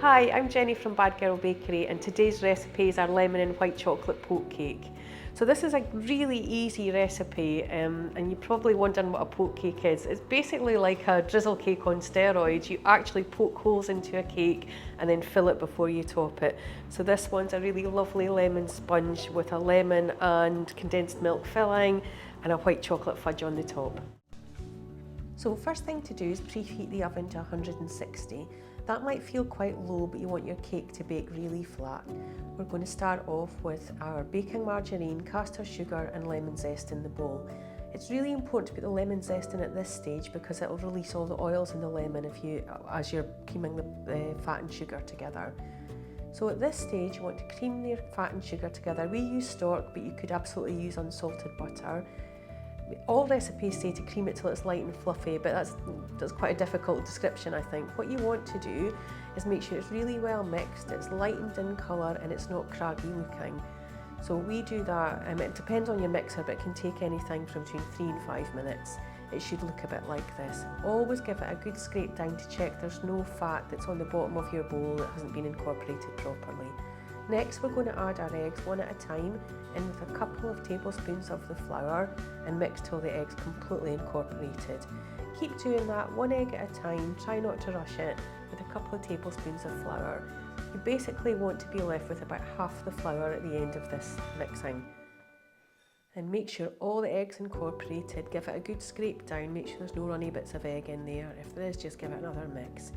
Hi, I'm Jenny from Bad Girl Bakery, and today's recipe is our lemon and white chocolate poke cake. So this is a really easy recipe, and you're probably wondering what a poke cake is. It's basically like a drizzle cake on steroids. You actually poke holes into a cake and then fill it before you top it. So this one's a really lovely lemon sponge with a lemon and condensed milk filling and a white chocolate fudge on the top. So first thing to do is preheat the oven to 160. That might feel quite low, but you want your cake to bake really flat. We're going to start off with our baking margarine, caster sugar and lemon zest in the bowl. It's really important to put the lemon zest in at this stage because it'll release all the oils in the lemon as you're creaming the fat and sugar together. So at this stage you want to cream the fat and sugar together. We use stork, but you could absolutely use unsalted butter. All recipes say to cream it till it's light and fluffy, but that's quite a difficult description, I think. What you want to do is make sure it's really well mixed, it's lightened in colour and it's not craggy looking. So we do that, it depends on your mixer, but it can take anything from between 3 and 5 minutes. It should look a bit like this. Always give it a good scrape down to check there's no fat that's on the bottom of your bowl that hasn't been incorporated properly. Next we're going to add our eggs one at a time in with a couple of tablespoons of the flour and mix till the egg's completely incorporated. Keep doing that one egg at a time, try not to rush it, with a couple of tablespoons of flour. You basically want to be left with about half the flour at the end of this mixing. And make sure all the eggs incorporated, give it a good scrape down, make sure there's no runny bits of egg in there. If there is, just give it another mix.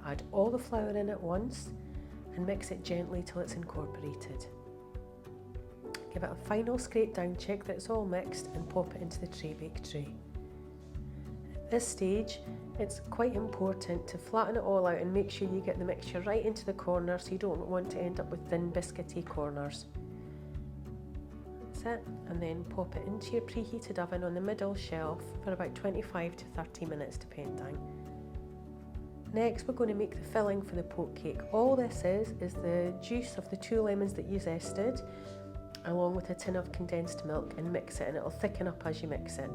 Add all the flour in at once and mix it gently till it's incorporated. Give it a final scrape down, check that it's all mixed and pop it into the traybake tray. At this stage, it's quite important to flatten it all out and make sure you get the mixture right into the corners so you don't want to end up with thin biscuity corners. That's it, and then pop it into your preheated oven on the middle shelf for about 25 to 30 minutes depending. Next we're going to make the filling for the poke cake. All this is the juice of the 2 lemons that you zested along with a tin of condensed milk, and mix it and it'll thicken up as you mix it.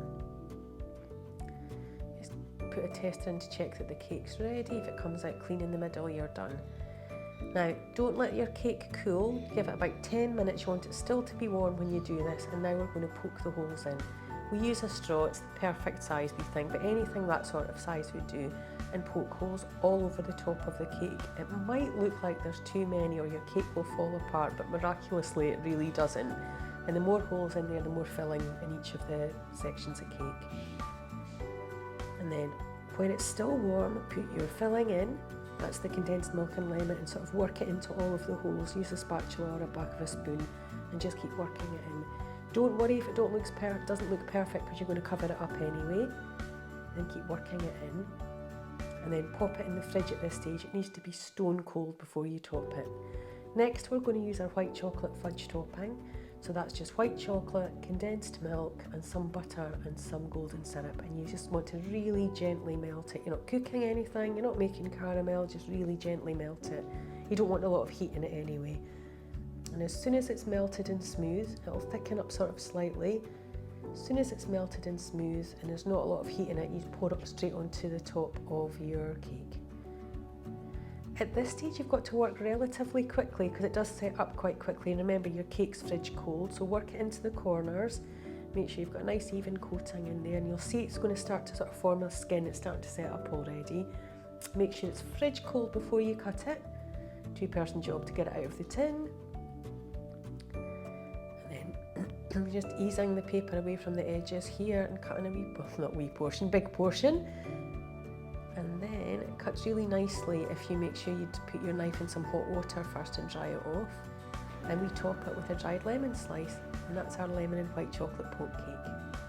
Just put a tester in to check that the cake's ready. If it comes out clean in the middle, you're done. Now don't let your cake cool, give it about 10 minutes, you want it still to be warm when you do this, and now we're going to poke the holes in. We use a straw, it's the perfect size we think, but anything that sort of size would do, and poke holes all over the top of the cake. It might look like there's too many or your cake will fall apart, but miraculously it really doesn't. And the more holes in there, the more filling in each of the sections of cake. And then when it's still warm, put your filling in, that's the condensed milk and lemon, and sort of work it into all of the holes. Use a spatula or a back of a spoon and just keep working it in. Don't worry if it doesn't look perfect because you're going to cover it up anyway. Then keep working it in. And then pop it in the fridge at this stage. It needs to be stone cold before you top it. Next we're going to use our white chocolate fudge topping. So that's just white chocolate, condensed milk and some butter and some golden syrup, and you just want to really gently melt it. You're not cooking anything, you're not making caramel, just really gently melt it. You don't want a lot of heat in it anyway. And as soon as it's melted and smooth, it'll thicken up sort of slightly. As soon as it's melted and smooth and there's not a lot of heat in it, you pour it straight onto the top of your cake. At this stage you've got to work relatively quickly because it does set up quite quickly, and remember your cake's fridge cold, so work it into the corners. Make sure you've got a nice even coating in there, and you'll see it's going to start to sort of form a skin. It's starting to set up already. Make sure it's fridge cold before you cut it. 2-person job to get it out of the tin. Just easing the paper away from the edges here and cutting a big portion. And then it cuts really nicely if you make sure you put your knife in some hot water first and dry it off. And we top it with a dried lemon slice, and that's our lemon and white chocolate poke cake.